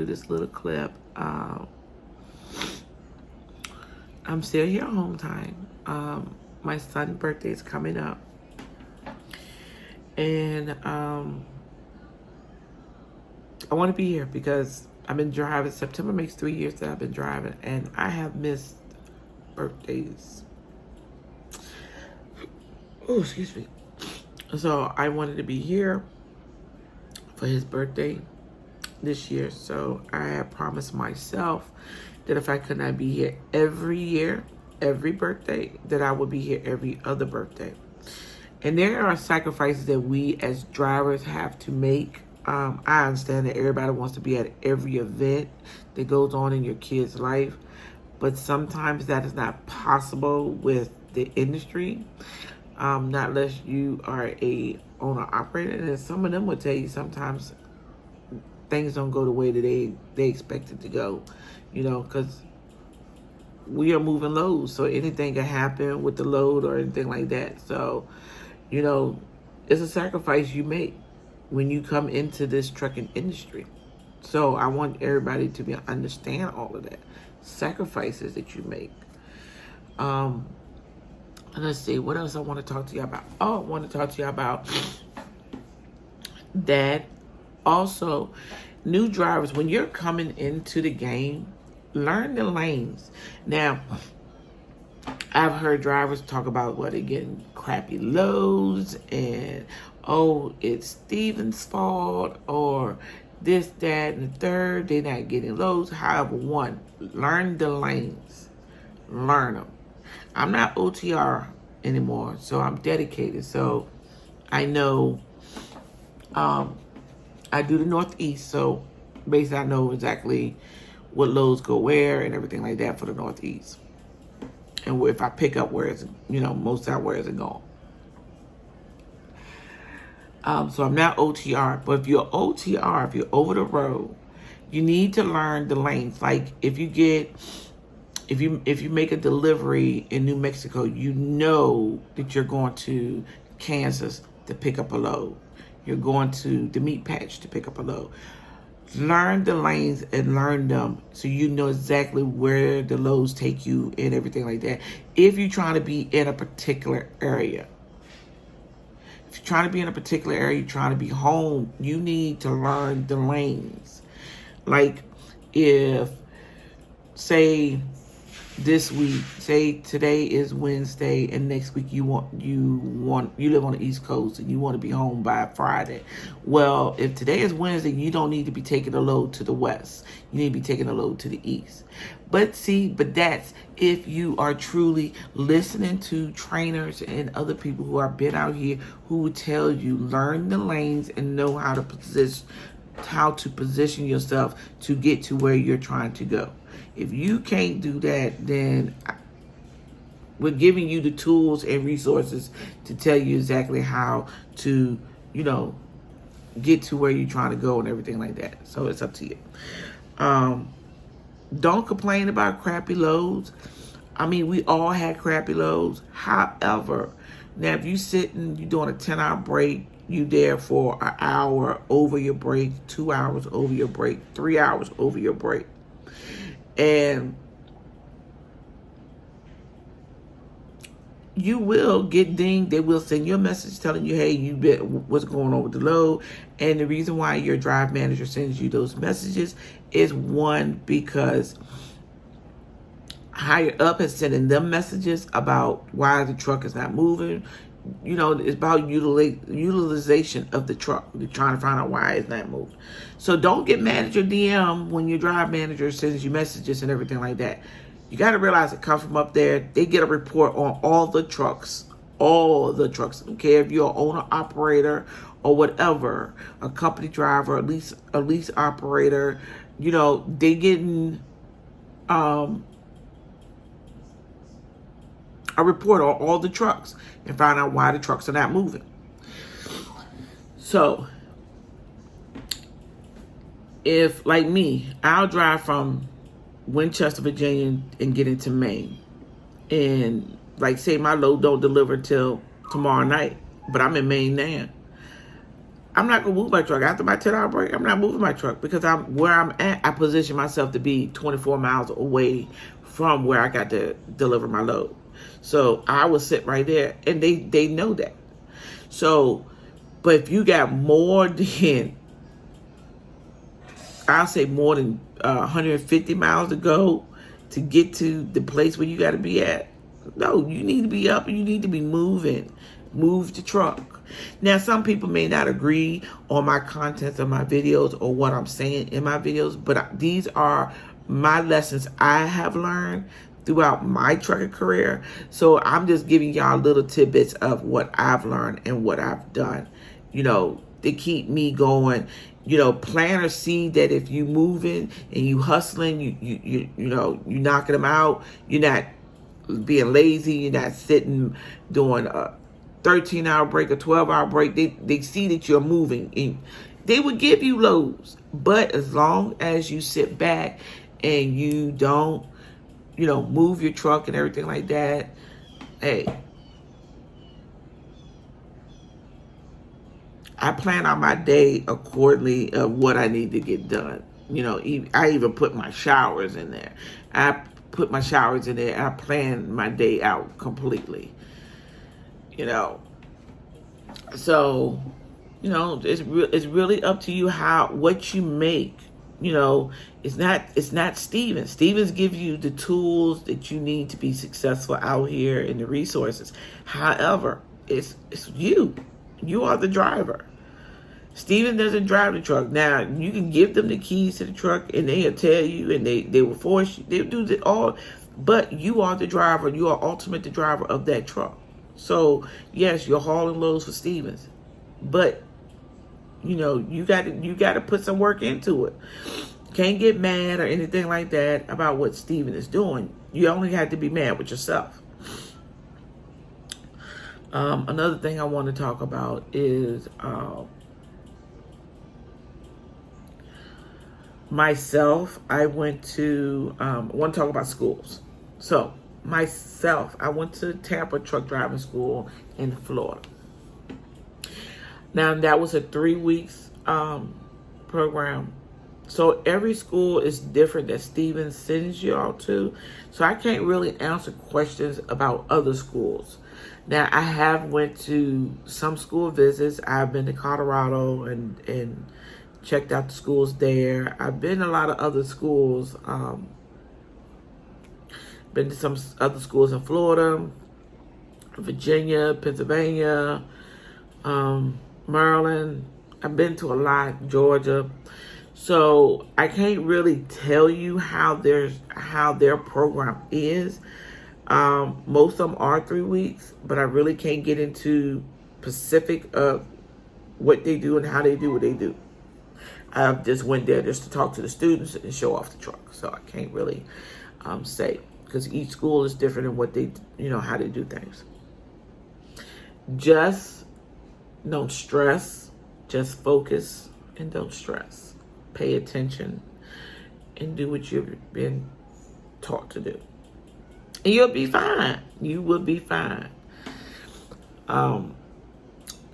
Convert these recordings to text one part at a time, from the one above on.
do this little clip. I'm still here home time. My son's birthday is coming up. And I want to be here because I've been driving. September makes 3 years that I've been driving, and I have missed birthdays. Oh, excuse me. So I wanted to be here for his birthday this year. So I had promised myself that if I could not be here every year, every birthday, that I would be here every other birthday. And there are sacrifices that we as drivers have to make. I understand that everybody wants to be at every event that goes on in your kid's life, but sometimes that is not possible with the industry, not unless you are a owner operator. And some of them will tell you sometimes things don't go the way that they expect it to go, because we are moving loads, so anything can happen with the load or anything like that. So, it's a sacrifice you make when you come into this trucking industry. So I want everybody to understand all of that sacrifices that you make. And let's see, what else I want to talk to you about. Oh, I want to talk to you about that. Also, new drivers, when you're coming into the game, learn the lanes. Now, I've heard drivers talk about they're getting crappy loads and, it's Steven's fault or this, that, and the third. They're not getting loads. However, one, learn the lanes. Learn them. I'm not OTR anymore, so I'm dedicated. So I know I do the Northeast, so basically I know exactly what loads go where and everything like that for the Northeast. And if I pick up where it's, most out where it's going. So I'm not OTR, but if you're OTR, if you're over the road, you need to learn the lanes. Like if you make a delivery in New Mexico, you know that you're going to Kansas to pick up a load. You're going to the meat patch to pick up a load. Learn the lanes and learn them so you know exactly where the loads take you and everything like that. If you're trying to be in a particular area. If you're trying to be in a particular area, you're trying to be home, you need to learn the lanes. Like if, say, this week, say today is Wednesday and next week you live on the East Coast and you want to be home by Friday. Well, if today is Wednesday, you don't need to be taking a load to the west. You need to be taking a load to the east. But that's if you are truly listening to trainers and other people who are been out here who will tell you learn the lanes and know how to position yourself to get to where you're trying to go. If you can't do that, then we're giving you the tools and resources to tell you exactly how to, get to where you're trying to go and everything like that. So it's up to you. Don't complain about crappy loads. I mean, we all had crappy loads. However, now if you sitting, you're doing a 10-hour break, you there for an hour over your break, 2 hours over your break, 3 hours over your break. And you will get dinged. They will send you a message telling you, hey, what's going on with the load. And the reason why your drive manager sends you those messages is, one, because higher up is sending them messages about why the truck is not moving. It's about utilization of the truck. They're trying to find out why it's not moving. So don't get mad at your DM when your drive manager sends you messages and everything like that. You got to realize it comes from up there. They get a report on all the trucks. All the trucks. I don't care if you're an owner operator or whatever, a company driver, a lease operator. They getting a report on all the trucks and find out why the trucks are not moving. So, if, like me, I'll drive from Winchester, Virginia and get into Maine. And, say my load don't deliver till tomorrow night, but I'm in Maine now. I'm not going to move my truck. After my 10-hour break, I'm not moving my truck because where I'm at, I position myself to be 24 miles away from where I got to deliver my load. So I will sit right there, and they know that. So, but if you got more than, I'll say more than 150 miles to go to get to the place where you got to be at, no, you need to be up and you need to be moving. Move the truck. Now, some people may not agree on my contents of my videos or what I'm saying in my videos, but these are my lessons I have learned throughout my trucking career. So I'm just giving y'all little tidbits of what I've learned and what I've done, to keep me going. Plant or seed that if you moving and you hustling, you knocking them out. You're not being lazy. You're not sitting doing a 13-hour break, a 12-hour break. They see that you're moving. And they would give you loads, but as long as you sit back and you don't, move your truck and everything like that, hey, I plan out my day accordingly of what I need to get done. I even put my showers in there. I put my showers in there and I plan my day out completely. So, it's really up to you what you make. It's not Stevens. Stevens gives you the tools that you need to be successful out here and the resources. However, it's you. You are the driver. Steven doesn't drive the truck. Now, you can give them the keys to the truck and they'll tell you and they will force you. They'll do it all. But you are the driver. You are ultimate the driver of that truck. So, yes, you're hauling loads for Stevens. But, you got to put some work into it. Can't get mad or anything like that about what Steven is doing. You only have to be mad with yourself. Another thing I want to talk about is myself. I want to talk about schools. So myself, I went to Tampa Truck Driving School in Florida. Now that was a 3 weeks program. So every school is different that Steven sends you all to. So I can't really answer questions about other schools. Now I have went to some school visits. I've been to Colorado and checked out the schools there. I've been to a lot of other schools. Been to some other schools in Florida, Virginia, Pennsylvania, Maryland. I've been to a lot, Georgia. So I can't really tell you how their program is. Most of them are 3 weeks, but I really can't get into specific of what they do and how they do what they do. I just went there just to talk to the students and show off the truck. So I can't really say, because each school is different in what they, how they do things. Just don't stress, just focus and don't stress. Pay attention and do what you've been taught to do. And you'll be fine. You will be fine.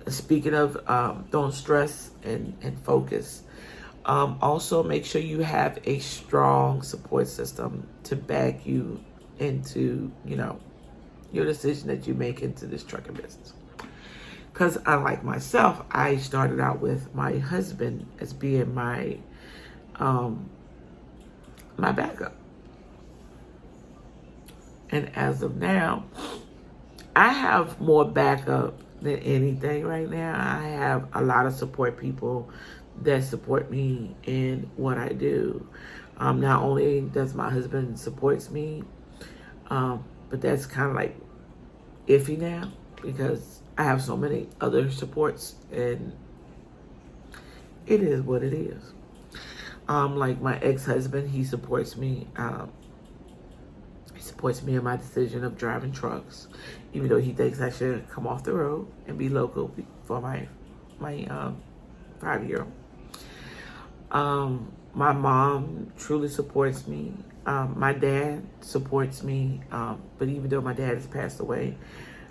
Speaking of don't stress and focus, also make sure you have a strong support system to back you into, your decision that you make into this trucking business. Because unlike myself, I started out with my husband as being my backup. And as of now, I have more backup than anything right now. I have a lot of support people that support me in what I do. Not only does my husband supports me, but that's kind of like iffy now because I have so many other supports and it is what it is. Like my ex-husband, he supports me. He supports me in my decision of driving trucks, even though he thinks I should come off the road and be local for my 5-year-old. My mom truly supports me. My dad supports me. But even though my dad has passed away,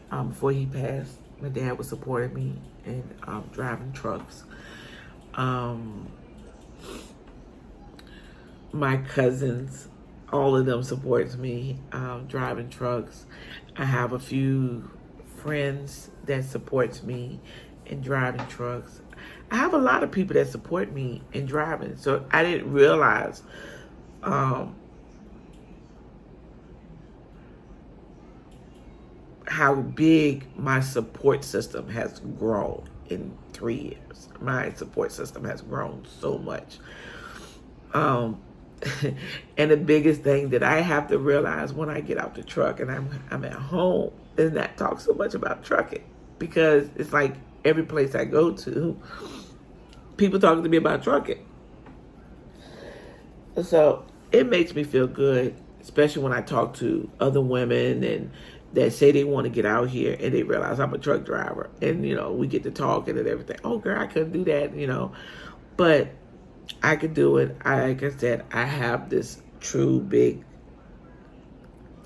before he passed, My dad was supporting me in driving trucks. Um, my cousins, all of them supports me driving trucks. I have a few friends that supports me in driving trucks. I have a lot of people that support me in driving. So I didn't realize um, how big my support system has grown in 3 years. My support system has grown so much. Um, and the biggest thing that I have to realize when I get out the truck and I'm at home is not talk so much about trucking, because it's like every place I go to, people talking to me about trucking. So it makes me feel good, especially when I talk to other women and that say they want to get out here and they realize I'm a truck driver, and we get to talking and everything. Oh girl, I couldn't do that, but I could do it. Like I said, I have this true big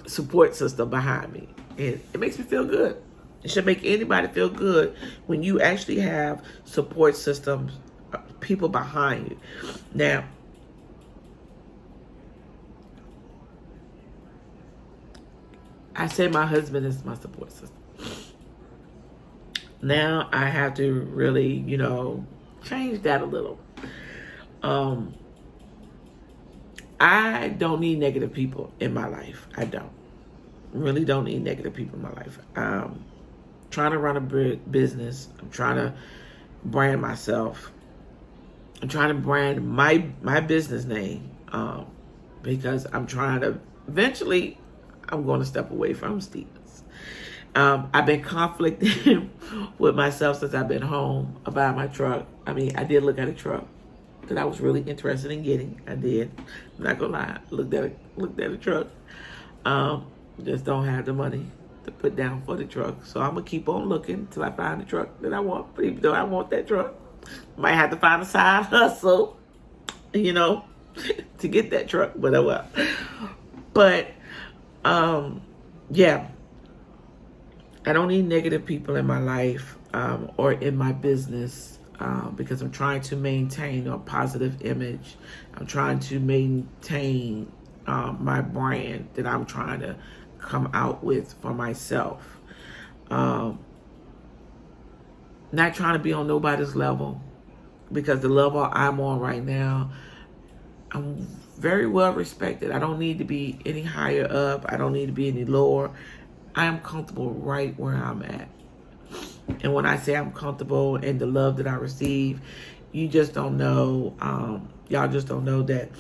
support system behind me, and it makes me feel good. It should make anybody feel good when you actually have support systems, people behind you. Now, I say my husband is my support system. Now I have to really, change that a little. I don't need negative people in my life. I don't. Really don't need negative people in my life. Trying to run a business. I'm trying to brand myself. I'm trying to brand my business name because I'm trying to eventually. I'm going to step away from Stevens. I've been conflicted with myself since I've been home about my truck. I mean, I did look at a truck that I was really interested in getting. I did. I'm not gonna lie. Looked at a truck. Just don't have the money to put down for the truck. So I'm gonna keep on looking till I find the truck that I want. But even though I want that truck, might have to find a side hustle, to get that truck. But oh well. But yeah, I don't need negative people in my life or in my business because I'm trying to maintain a positive image. I'm trying to maintain my brand that I'm trying to come out with for myself. Not trying to be on nobody's level, because the level I'm on right now, I'm very well respected. I don't need to be any higher up. I don't need to be any lower. I am comfortable right where I'm at. And when I say I'm comfortable and the love that I receive, you just don't know. Y'all just don't know that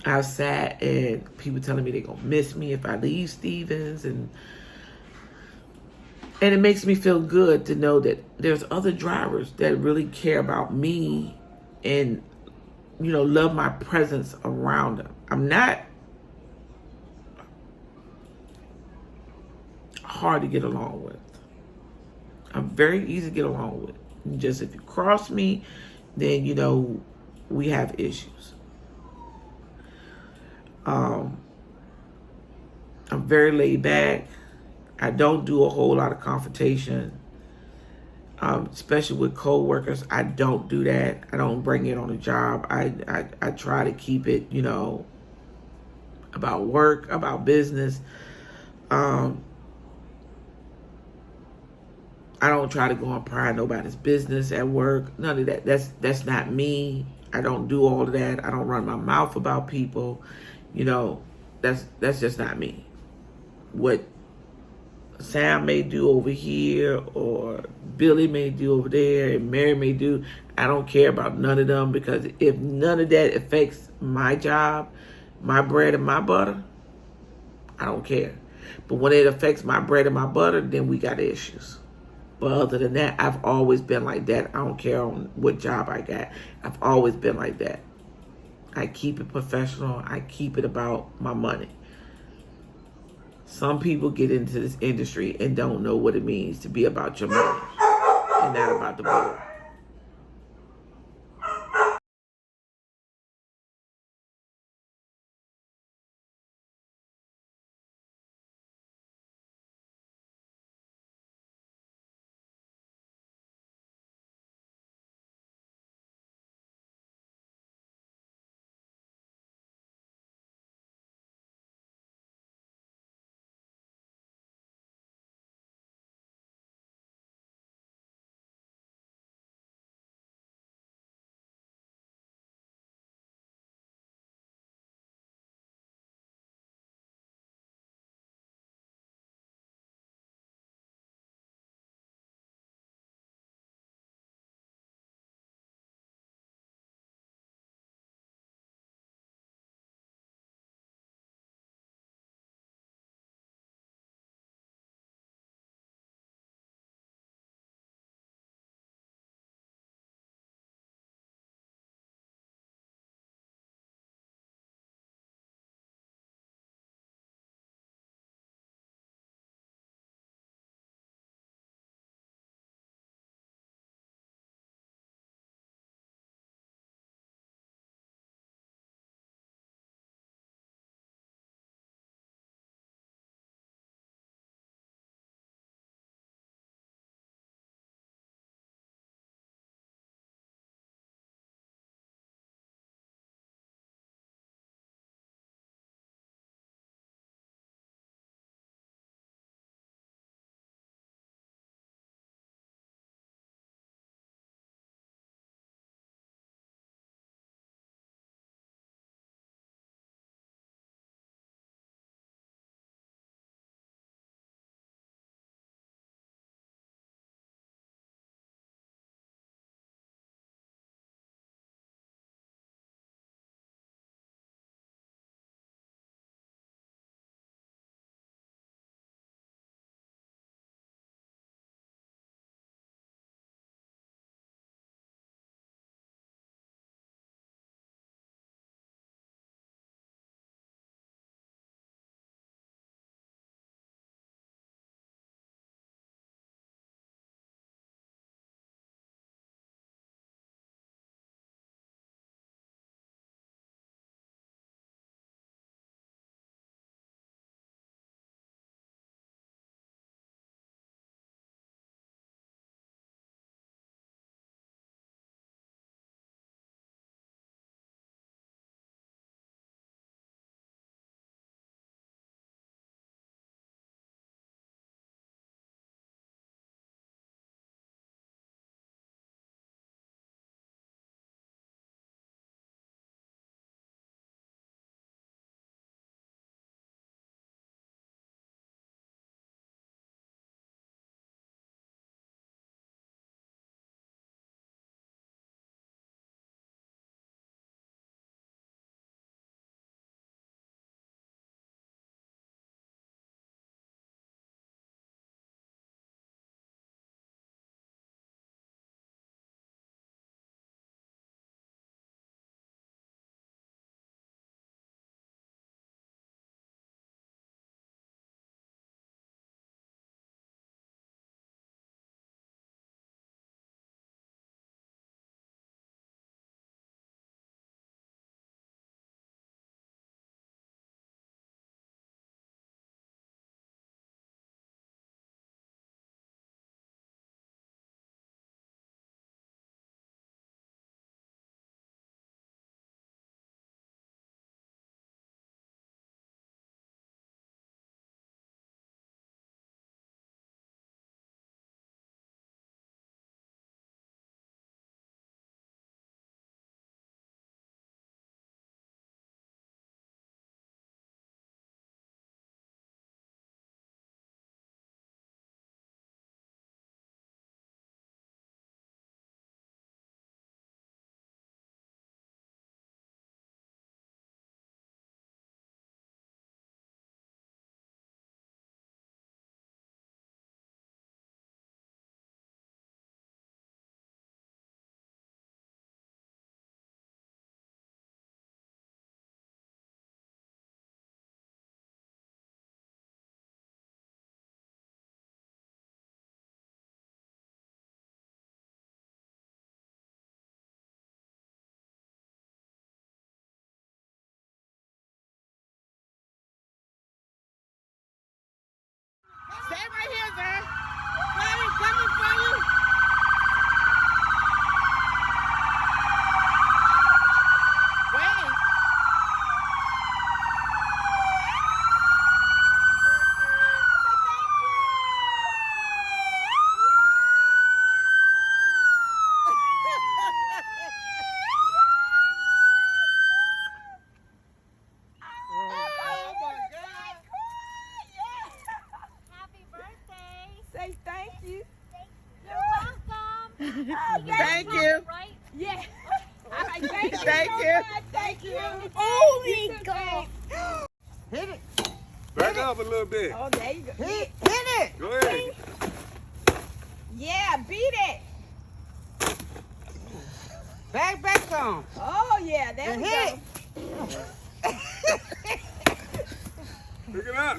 I've sat and people telling me they're going to miss me if I leave Stevens. And it makes me feel good to know that there's other drivers that really care about me and, love my presence around them. I'm not hard to get along with. I'm very easy to get along with. Just if you cross me, then we have issues. I'm very laid back. I don't do a whole lot of confrontation, especially with co-workers. I don't do that. I don't bring it on the job. I try to keep it, about work, about business. I don't try to go and pry nobody's business at work. None of that. That's not me. I don't do all of that. I don't run my mouth about people. That's just not me. What Sam may do over here, or Billy may do over there, and Mary may do, I don't care about none of them, because if none of that affects my job, my bread and my butter, I don't care. But when it affects my bread and my butter, then we got issues. But other than that, I've always been like that. I don't care on what job I got. I've always been like that. I keep it professional. I keep it about my money. Some people get into this industry and don't know what it means to be about your money and not about the board. Thank you. Right? Yeah. All right, thank you. Thank so you. much. Thank you. Holy God. Hit it. Back up a little bit. Oh, there you go. Hit it. Go ahead. Yeah, beat it. Back on. Oh, yeah, there we go. Pick it up.